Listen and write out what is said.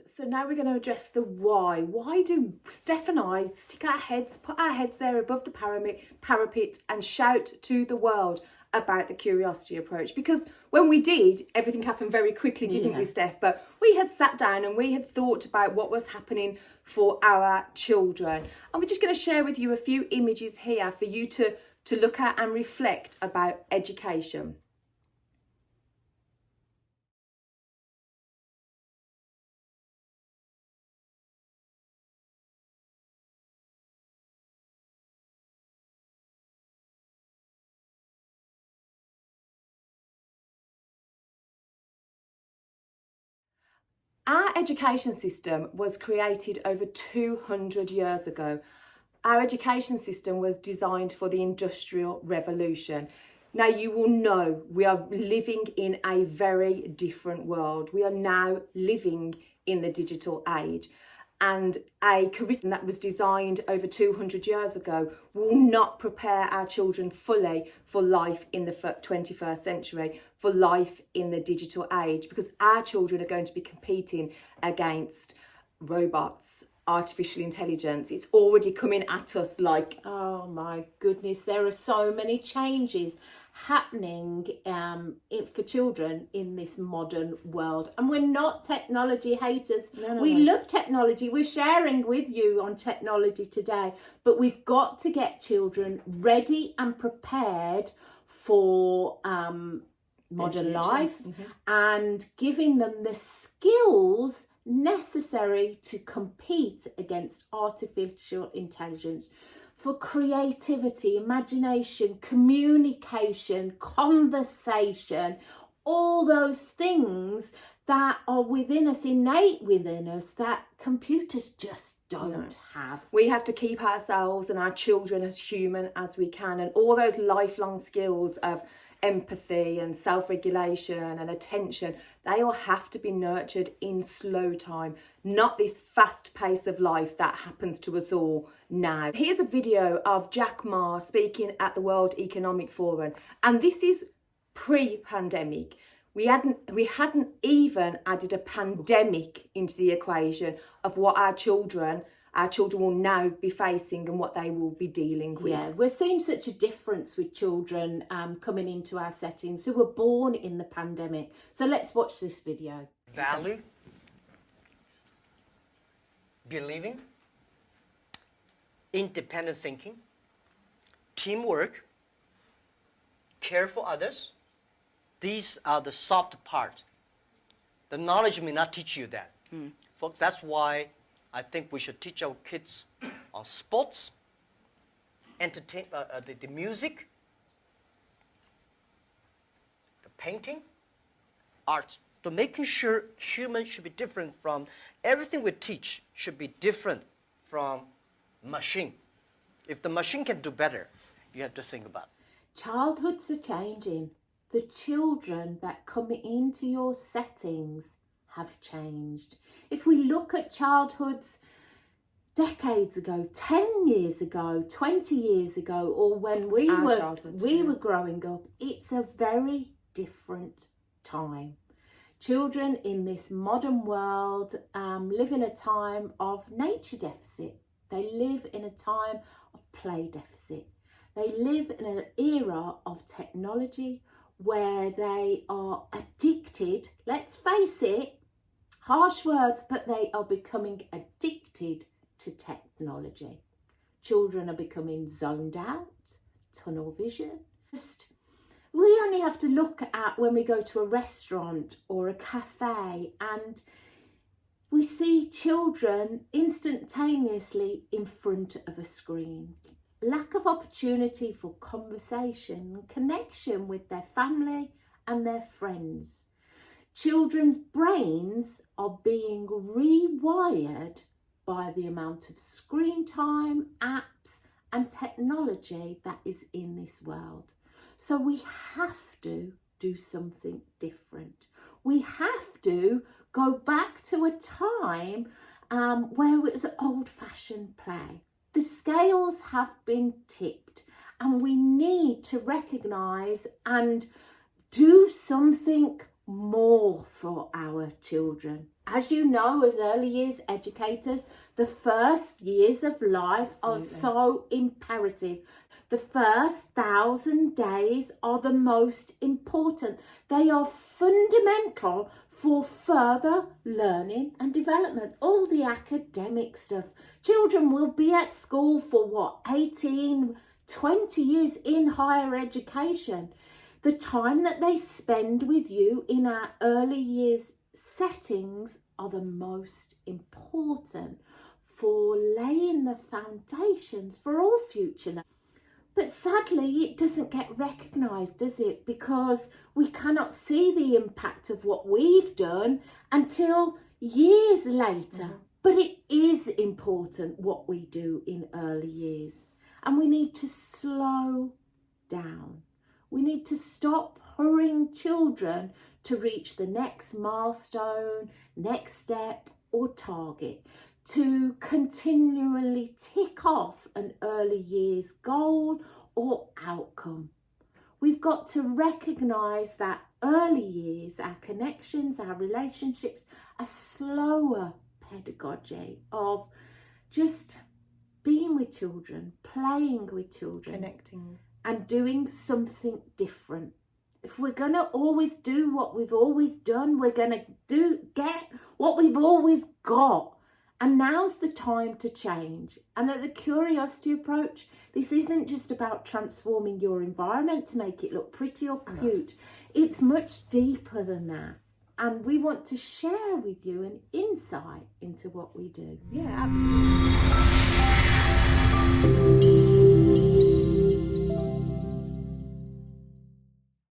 So now we're going to address the why. Why do Steph and I stick our heads, put our heads there above the parapet and shout to the world about the curiosity approach? Because when we did, everything happened very quickly, didn't we, Steph? But we had sat down and we had thought about what was happening for our children. And we're just going to share with you a few images here for you to look at and reflect about education. Our education system was created over 200 years ago. Our education system was designed for the Industrial Revolution. Now you will know we are living in a very different world. We are now living in the digital age. And a curriculum that was designed over 200 years ago will not prepare our children fully for life in the 21st century, for life in the digital age, because our children are going to be competing against robots, artificial intelligence. It's already coming at us like... Oh my goodness, there are so many changes happening for children in this modern world. And we're not technology haters. We love technology. We're sharing with you on technology today. But we've got to get children ready and prepared for modern life and giving them the skills necessary to compete against artificial intelligence, for creativity, imagination, communication, conversation, all those things that are within us, innate within us, that computers just don't have. We have to keep ourselves and our children as human as we can, and all those lifelong skills of empathy and self-regulation and attention, they all have to be nurtured in slow time, not this fast pace of life that happens to us all now. Here's a video of Jack Ma speaking at the World Economic Forum, and this is pre-pandemic. We hadn't even added a pandemic into the equation of what our children will now be facing and what they will be dealing with. Yeah, we're seeing such a difference with children coming into our settings who were born in the pandemic. So let's watch this video. Value, believing, independent thinking, teamwork, care for others. These are the soft part. The knowledge may not teach you that. Folks, that's why I think we should teach our kids on sports, the music, the painting, art. So making sure humans should be different from, everything we teach should be different from machine. If the machine can do better, you have to think about it. Childhoods are changing. The children that come into your settings have changed. If we look at childhoods decades ago, 10 years ago, 20 years ago, or when we were growing up, it's a very different time. Children in this modern world live in a time of nature deficit. They live in a time of play deficit. They live in an era of technology where they are addicted, let's face it, harsh words, but they are becoming addicted to technology. Children are becoming zoned out, tunnel vision. We only have to look at when we go to a restaurant or a cafe and we see children instantaneously in front of a screen. Lack of opportunity for conversation and connection with their family and their friends. Children's brains are being rewired by the amount of screen time, apps and technology that is in this world. So we have to do something different. We have to go back to a time where it was old-fashioned play. The scales have been tipped and we need to recognise and do something more for our our children. As you know, as early years educators, the first years of life are so imperative. The first 1,000 days are the most important. They are fundamental for further learning and development. All the academic stuff. Children will be at school for 18, 20 years in higher education. The time that they spend with you in our early years settings are the most important for laying the foundations for all future learning. But sadly, it doesn't get recognised, does it? Because we cannot see the impact of what we've done until years later. But it is important what we do in early years. And we need to slow down. We need to stop hurrying children to reach the next milestone, next step or target, to continually tick off an early years goal or outcome. We've got to recognise that early years, our connections, our relationships, a slower pedagogy of just being with children, playing with children, Connecting. and doing something different. If we're going to always do what we've always done, we're going to get what we've always got. And now's the time to change. And at the curiosity approach, this isn't just about transforming your environment to make it look pretty or cute. No. It's much deeper than that. And we want to share with you an insight into what we do. Yeah, absolutely.